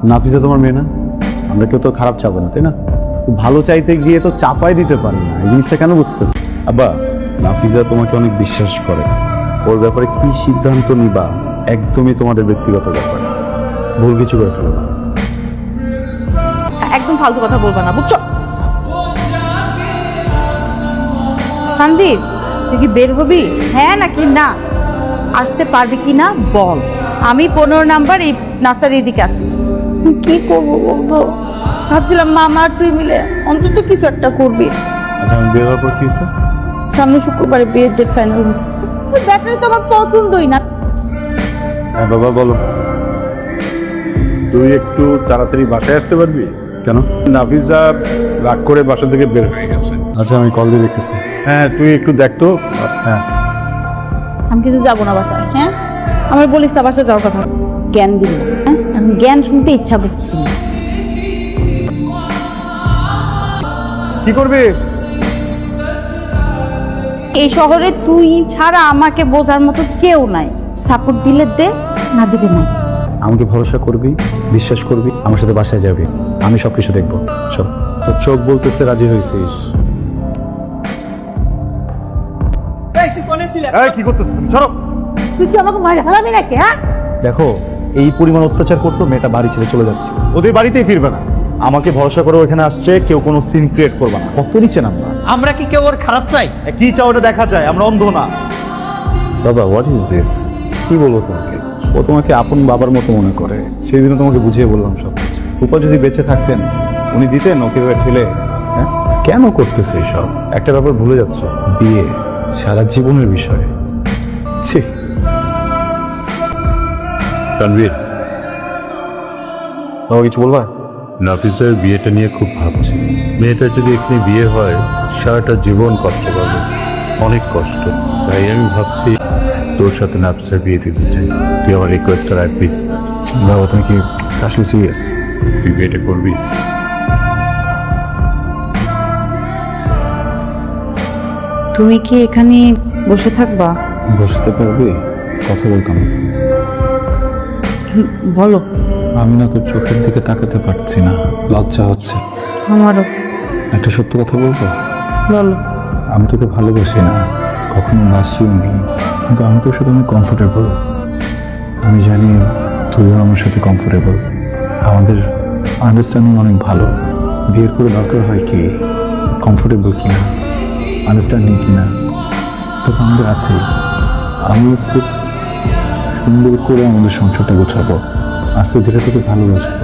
নাফিসা তোমার মেয়ে না? আমরা কেউ তো খারাপ চাবো না, তাই না? ভালো চাইতে গিয়ে তো চাপাই দিতে পারি না, এই জিনিসটা কেন বুঝতেছ? আব্বা, নাফিসা তোমাকে অনেক বিশ্বাস করে। ওর ব্যাপারে কি সিদ্ধান্ত নিবা একদমই তোমাদের ব্যক্তিগত ব্যাপার, ভুল কিছু করে ফেলো না। একদম ফালতু কথা বলবা না, বুঝছো? তানভীর, তুই কি বের হবি, হ্যাঁ নাকি না? আসতে পারবি কি না বল। আমি 15 নাম্বার এই নার্সারির দিকে আসি। কি করবো বলতো? ভাবছিলাম মামা আর তুই মিলে অন্তত কিছু একটা করবি। আচ্ছা, আমি বের হওয়ার পর কি হয়েছে? সামনে শুক্রবারে বিয়ের ডেট ফাইনাল হয়েছে। ব্যাটারি তো আমার পছন্দই না। হ্যাঁ বাবা, বলো। তুই একটু তাড়াতাড়ি বাসায় আসতে পারবি? কেন? নাফিসা রাগ করে বাসা থেকে বের হয়ে গেছে। আচ্ছা, আমি কল দিয়ে দেখতেছি। হ্যাঁ, তুই একটু দেখতো। হ্যাঁ, আমি কিন্তু যাবো না বাসায়, হ্যাঁ? আমার বলিস না বাসায় যাওয়ার কথা। জ্ঞান দিবি না, হ্যাঁ? এখন জ্ঞান শুনতে ইচ্ছা করছি না। কি করবি? এই শহরে তুই ছাড়া আমাকে বোঝার মতো কেউ নাই। সাপোর্ট দিলে দে, না দিলে নাই। আমাকে ভরসা করবি, বিশ্বাস করবি, আমার সাথে বাসায় যাবি, আমি সবকিছু দেখবো। চল। তোর চোখ বলতেছে রাজি হয়েছিস। কি করতেছিস? সরো। তুই কি আমাকে মারে হারাবি নাকি, হ্যাঁ? দেখো, এই পরিমাণ অত্যাচার করছো, মেয়েটা বাড়ি ছেড়ে চলে যাচ্ছে, ওদের বাড়িতেই ফিরবে না। আমাকে ভরসা করে ওখানে আসছে, কেউ কোনো সিন ক্রিয়েট করবে না। কত নিচে নামবা? আমরা কি কেউ ওর খারাপ চাই? কি চাও ওটা দেখা যায়, আমরা অন্ধ না। বাবা, হোয়াট ইজ দিস? কি বলবো তোমাকে? ও তোমাকে আপন বাবার মতো মনে করে। সেই দিনও তোমাকে বুঝিয়ে বললাম সব কিছু। রূপা যদি বেঁচে থাকতেন, উনি দিতেন ওকে ঠেলে? হ্যাঁ, কেন করতেছে এসব? একটা ব্যাপার ভুলে যাচ্ছ, বিয়ে সারা জীবনের বিষয়। ছি। তানভীর, তোমাকে কিছু বলবা? নাফিসার বিয়েটা নিয়ে খুব ভাবছি। মেয়েটা যদি এখানে বিয়ে হয়, সারাটা জীবন কষ্ট পাবে, অনেক কষ্ট। তাই আমি ভাবছি তোর সাথে নাফিসার বিয়ে দিতে চাই। তুই আমার রিকোয়েস্টটা রাখবি? বাবা, তুমি কি আসলে সিরিয়াস? তুই বিয়েটা করবি? তুমি কি এখানে বসে থাকবা? বসতে পারবে? কথা বলতাম। বলো। আমি না তোর চোখের দিকে তাকাতে পারছি না, লজ্জা হচ্ছে। আমারও। একটা সত্য কথা বলবো? বলো। আমি তোকে ভালোবাসি না, কখনো বাসিও নি, কিন্তু আমি তোর সাথে অনেক কমফোর্টেবল। আমি জানি তুইও আমার সাথে কমফোর্টেবল। আমাদের আন্ডারস্ট্যান্ডিং অনেক ভালো। বিয়ের করে দরকার হয় কি কমফোর্টেবল কিনা, আন্ডারস্ট্যান্ডিং কিনা, তো আমাদের আছে। আমি খুব সুন্দর করে আমাদের সংসারটা গোছাবো, আস্তে ধীরে তোকে ভালোবাসবো।